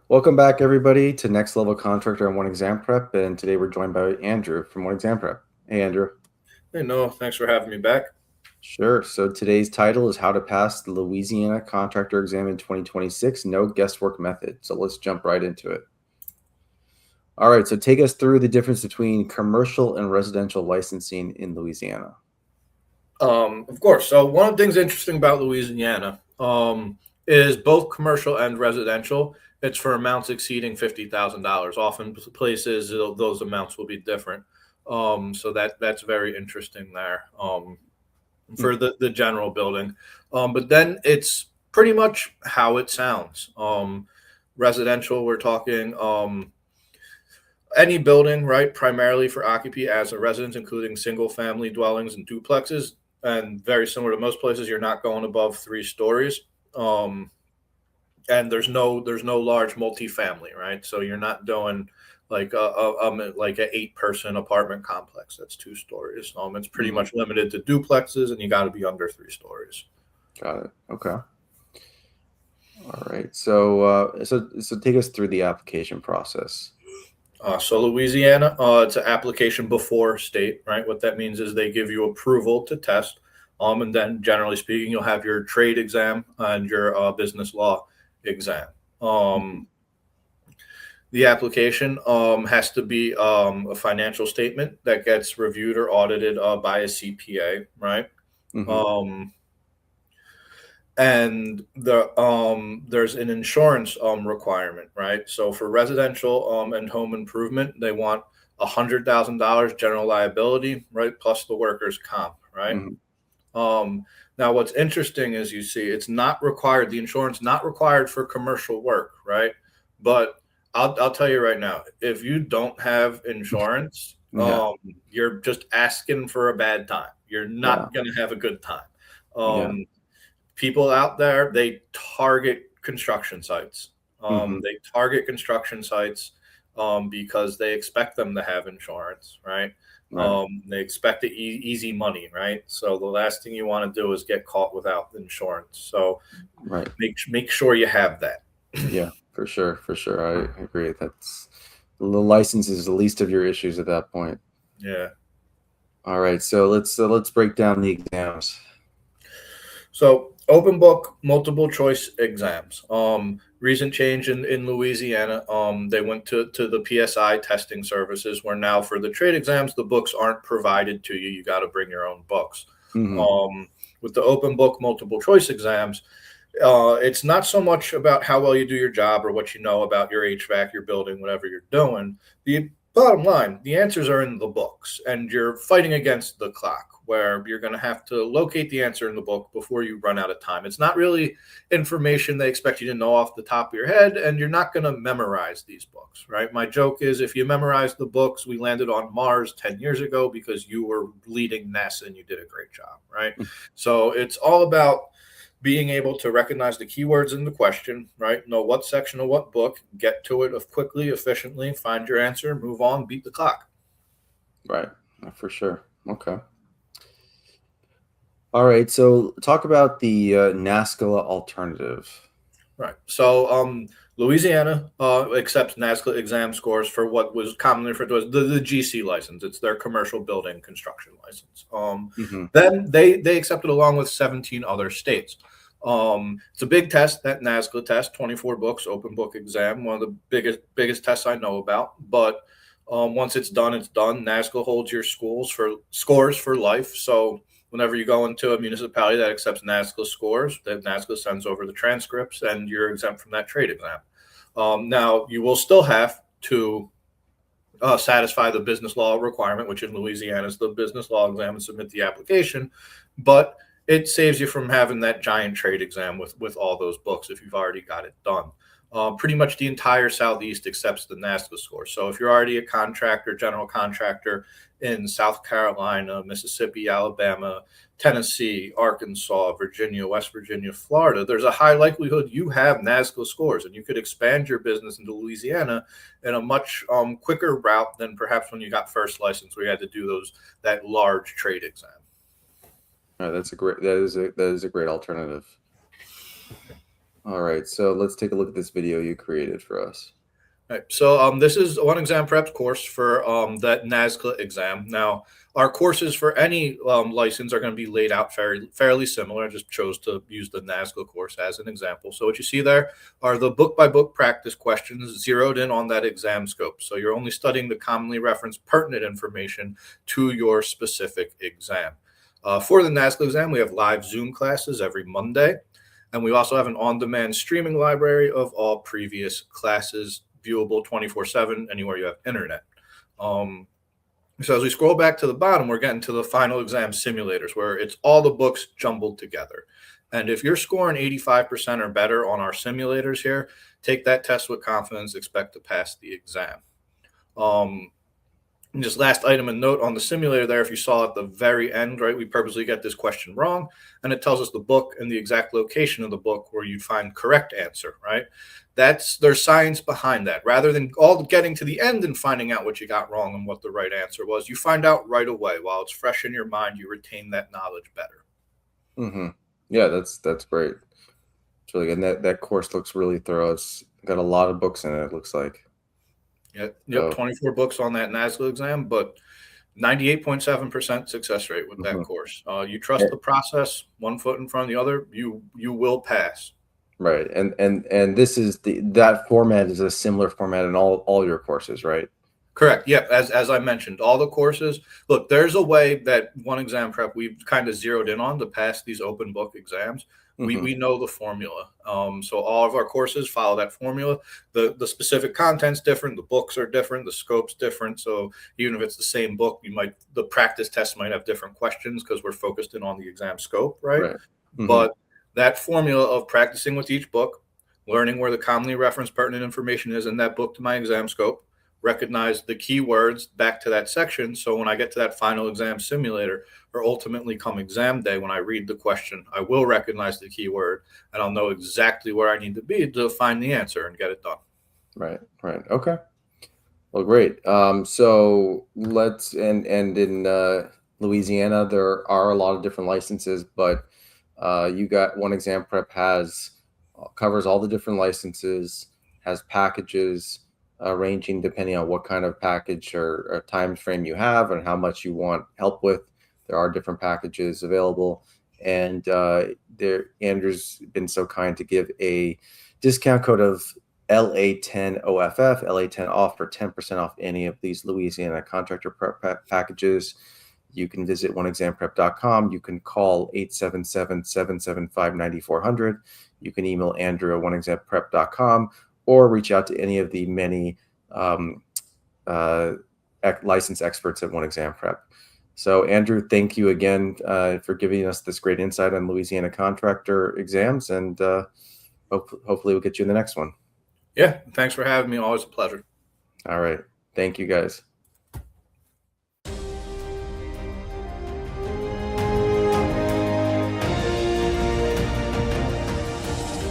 Welcome back, everybody, to Next Level Contractor on One Exam Prep. And today we're joined by Andrew from One Exam Prep. Hey, Andrew. Hey, Noah, thanks for having me back. Sure. So today's title is How to Pass the Louisiana Contractor Exam in 2026, No Guesswork Method. So let's jump right into it. All right. So take us through the difference between commercial and residential licensing in Louisiana. Of course. So one of the things interesting about Louisiana is both commercial and residential. It's for amounts exceeding $50,000. Often places those amounts will be different. So that's very interesting there for the general building. But then it's pretty much how it sounds. Residential, we're talking any building, right, primarily for occupy as a residence, including single family dwellings and duplexes. And very similar to most places, you're not going above 3 stories. Um, and there's no large multifamily, right? So you're not doing like an 8-person apartment complex that's 2 stories. It's pretty much limited to duplexes, and you got to be under 3 stories. Got it. Okay. All right. So take us through the application process. So Louisiana, it's an application before state, right? What that means is they give you approval to test, and then generally speaking, you'll have your trade exam and your business law exam. The application has to be a financial statement that gets reviewed or audited by a CPA, right? Mm-hmm. Um, and there's an insurance requirement, right? So for residential and home improvement, they want $100,000 general liability, right, plus the workers' comp, right? Mm-hmm. Now, what's interesting is you see it's not required. The insurance not required for commercial work, right? But I'll tell you right now, if you don't have insurance, Yeah. you're just asking for a bad time. You're Yeah. not going to have a good time. Yeah. People out there, they target construction sites. Mm-hmm. They target construction sites because they expect them to have insurance, right? Right. They expect easy money, right? So the last thing you want to do is get caught without insurance. So Right. make sure you have that. Yeah, for sure, for sure. I agree. That's the license is the least of your issues at that point. Yeah. All right, so let's break down the exams. So open book multiple choice exams. Recent change in Louisiana. They went to the PSI testing services where now for the trade exams, the books aren't provided to you. You got to bring your own books. Mm-hmm. With the open book multiple choice exams, it's not so much about how well you do your job or what you know about your HVAC, your building, whatever you're doing. The bottom line, the answers are in the books, and you're fighting against the clock where you're going to have to locate the answer in the book before you run out of time. It's not really information they expect you to know off the top of your head, and you're not going to memorize these books, right? My joke is if you memorize the books, we landed on Mars 10 years ago because you were leading NASA and you did a great job, right? So it's all about being able to recognize the keywords in the question, right? Know what section of what book, get to it quickly, efficiently, find your answer, move on, beat the clock. Right, for sure. Okay. All right, so talk about the NASCA alternative. Right. So Louisiana accepts NASCA exam scores for what was commonly referred to as the GC license. It's their commercial building construction license. Mm-hmm. Then they accept it along with 17 other states. It's a big test, that NASCA test, 24 books, open book exam, one of the biggest tests I know about. But once it's done, it's done. NASCA holds your scores for life. So whenever you go into a municipality that accepts NASCA scores, that NASCA sends over the transcripts, and you're exempt from that trade exam. Now, you will still have to satisfy the business law requirement, which in Louisiana is the business law exam, and submit the application. But it saves you from having that giant trade exam with all those books if you've already got it done. Pretty much the entire Southeast accepts the NASCA score. So if you're already a contractor, general contractor in South Carolina, Mississippi, Alabama, Tennessee, Arkansas, Virginia, West Virginia, Florida, there's a high likelihood you have NASCA scores, and you could expand your business into Louisiana in a much quicker route than perhaps when you got first license, where you had to do that large trade exam. All right, that is a great alternative. All right, so let's take a look at this video you created for us. Right. So this is one exam prep course for that NASCLA exam. Now, our courses for any license are going to be laid out fairly similar. I just chose to use the NASCLA course as an example. So what you see there are the book-by-book practice questions zeroed in on that exam scope. So you're only studying the commonly referenced pertinent information to your specific exam. For the NASCLA exam, we have live Zoom classes every Monday. And we also have an on-demand streaming library of all previous classes, viewable 24/7 anywhere you have internet. So as we scroll back to the bottom, we're getting to the final exam simulators where it's all the books jumbled together. And if you're scoring 85% or better on our simulators here, take that test with confidence, expect to pass the exam. And just last item and note on the simulator there, if you saw at the very end, right, we purposely get this question wrong, and it tells us the book and the exact location of the book where you'd find correct answer, right? There's science behind that. Rather than all getting to the end and finding out what you got wrong and what the right answer was, you find out right away. While it's fresh in your mind, you retain that knowledge better. Mm-hmm. Yeah, that's great. It's really good. And that course looks really thorough. It's got a lot of books in it, it looks like. Yep, 24 books on that NASCLA exam, but 98.7% success rate with that course. You trust the process, one foot in front of the other, you will pass. Right, and this is that format is a similar format in all your courses, right? Correct. Yep. As I mentioned, all the courses. Look, there's a way that one exam prep we've kind of zeroed in on to pass these open book exams. We know the formula. So all of our courses follow that formula. The specific content's different. The books are different. The scope's different. So even if it's the same book, the practice test might have different questions because we're focused in on the exam scope, right? But that formula of practicing with each book, learning where the commonly referenced pertinent information is in that book to my exam scope, recognize the key words back to that section. So when I get to that final exam simulator, or ultimately come exam day, when I read the question, I will recognize the key word and I'll know exactly where I need to be to find the answer and get it done. Right. Okay. Well, great. So let's and in Louisiana, there are a lot of different licenses, but you got one exam prep covers all the different licenses, has packages ranging depending on what kind of package or time frame you have and how much you want help with. There are different packages available, and Andrew's been so kind to give a discount code of LA10OFF, LA10 off for 10% off any of these Louisiana Contractor prep packages. You can visit oneexamprep.com. You can call 877-775-9400. You can email Andrew at oneexamprep.com or reach out to any of the many licensed experts at One Exam Prep. So, Andrew, thank you again for giving us this great insight on Louisiana Contractor exams, and hopefully we'll get you in the next one. Yeah, thanks for having me. Always a pleasure. All right. Thank you, guys.